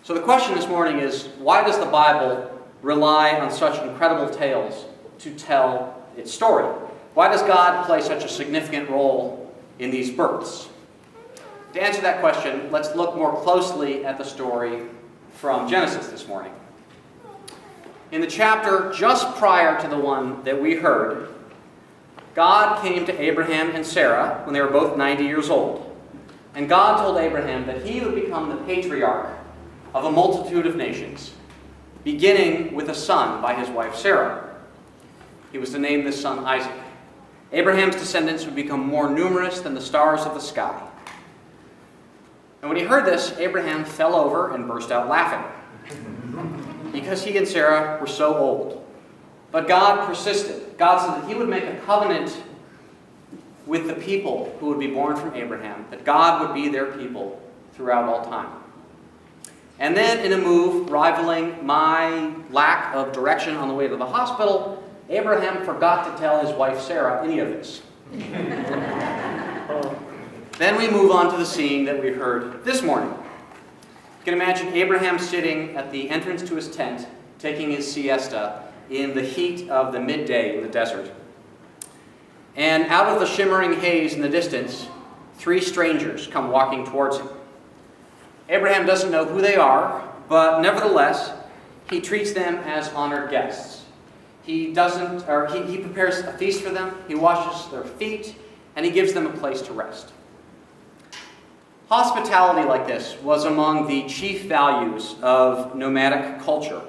So the question this morning is, why does the Bible rely on such incredible tales to tell its story? Why does God play such a significant role in these births? To answer that question, let's look more closely at the story from Genesis this morning. In the chapter just prior to the one that we heard, God came to Abraham and Sarah when they were both 90 years old. And God told Abraham that he would become the patriarch of a multitude of nations, beginning with a son by his wife Sarah. He was to name this son Isaac. Abraham's descendants would become more numerous than the stars of the sky. And when he heard this, Abraham fell over and burst out laughing, because he and Sarah were so old. But God persisted. God said that he would make a covenant with the people who would be born from Abraham, that God would be their people throughout all time. And then, in a move rivaling my lack of direction on the way to the hospital, Abraham forgot to tell his wife Sarah any of this. Then we move on to the scene that we heard this morning. You can imagine Abraham sitting at the entrance to his tent, taking his siesta in the heat of the midday in the desert. And out of the shimmering haze in the distance, 3 strangers come walking towards him. Abraham doesn't know who they are, but nevertheless, he treats them as honored guests. He prepares a feast for them, he washes their feet, and he gives them a place to rest. Hospitality like this was among the chief values of nomadic culture,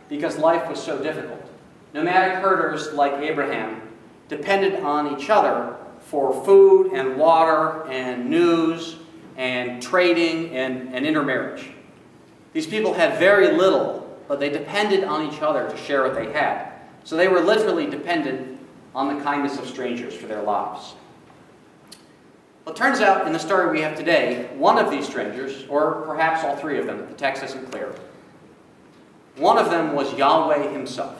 because life was so difficult. Nomadic herders like Abraham depended on each other for food and water and news and trading and intermarriage. These people had very little, but they depended on each other to share what they had. So they were literally dependent on the kindness of strangers for their lives. Well, it turns out in the story we have today, one of these strangers, or perhaps all 3 of them, the text isn't clear, one of them was Yahweh himself.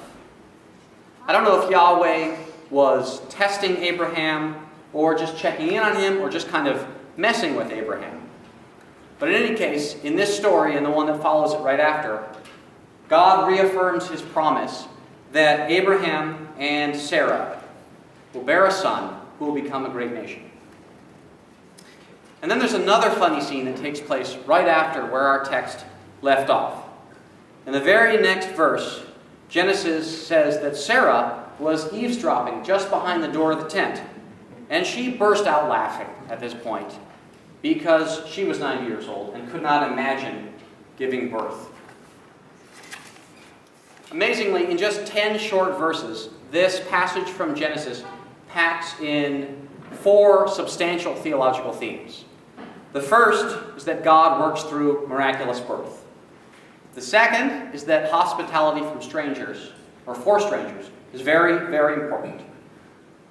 I don't know if Yahweh was testing Abraham or just checking in on him or just kind of messing with Abraham. But in any case, in this story and the one that follows it right after, God reaffirms his promise that Abraham and Sarah will bear a son who will become a great nation. And then there's another funny scene that takes place right after where our text left off. In the very next verse, Genesis says that Sarah was eavesdropping just behind the door of the tent. And she burst out laughing at this point because she was 90 years old and could not imagine giving birth. Amazingly, in just 10 short verses, this passage from Genesis packs in 4 substantial theological themes. The first is that God works through miraculous birth. The second is that hospitality from strangers, or for strangers, is very, very important.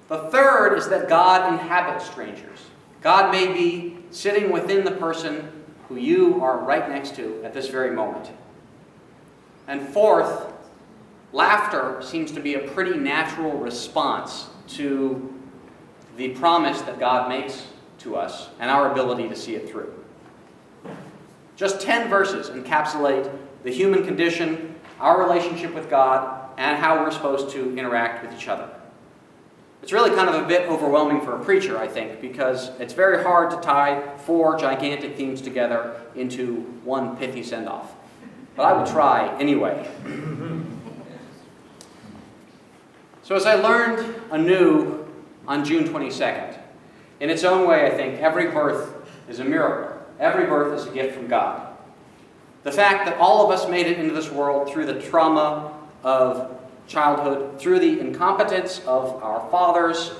The third is that God inhabits strangers. God may be sitting within the person who you are right next to at this very moment. And fourth, laughter seems to be a pretty natural response to the promise that God makes to us and our ability to see it through. Just 10 verses encapsulate the human condition, our relationship with God, and how we're supposed to interact with each other. It's really kind of a bit overwhelming for a preacher, I think, because it's very hard to tie 4 gigantic themes together into one pithy send-off. But I will try anyway. So as I learned anew on June 22nd, in its own way, I think, every birth is a miracle. Every birth is a gift from God. The fact that all of us made it into this world through the trauma of childhood, through the incompetence of our fathers,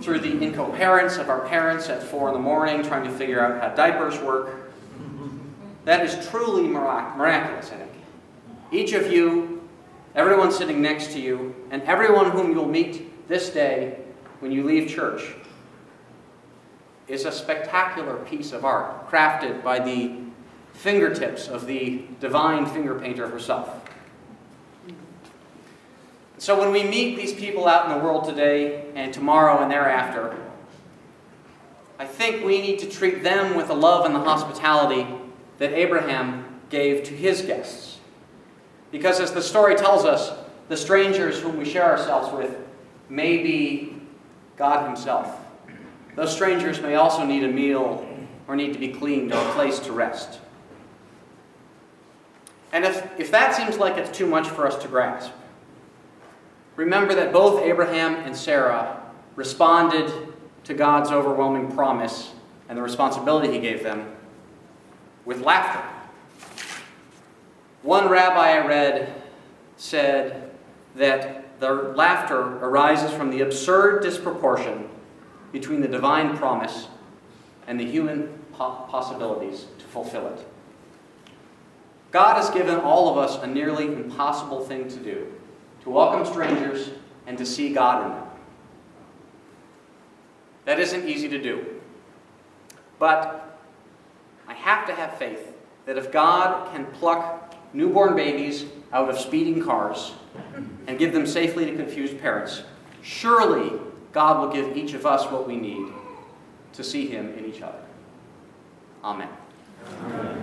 through the incoherence of our parents at 4 in the morning trying to figure out how diapers work, that is truly miraculous, I think. Each of you, everyone sitting next to you, and everyone whom you'll meet this day when you leave church is a spectacular piece of art crafted by the fingertips of the divine finger painter herself. So when we meet these people out in the world today and tomorrow and thereafter, I think we need to treat them with the love and the hospitality that Abraham gave to his guests. Because as the story tells us, the strangers whom we share ourselves with may be God himself. Those strangers may also need a meal or need to be cleaned or a place to rest. And if that seems like it's too much for us to grasp, remember that both Abraham and Sarah responded to God's overwhelming promise and the responsibility he gave them with laughter. One rabbi I read said that the laughter arises from the absurd disproportion between the divine promise and the human possibilities to fulfill it. God has given all of us a nearly impossible thing to do, to welcome strangers and to see God in them. That isn't easy to do. But I have to have faith that if God can pluck newborn babies out of speeding cars and give them safely to confused parents, surely God will give each of us what we need to see him in each other. Amen. Amen.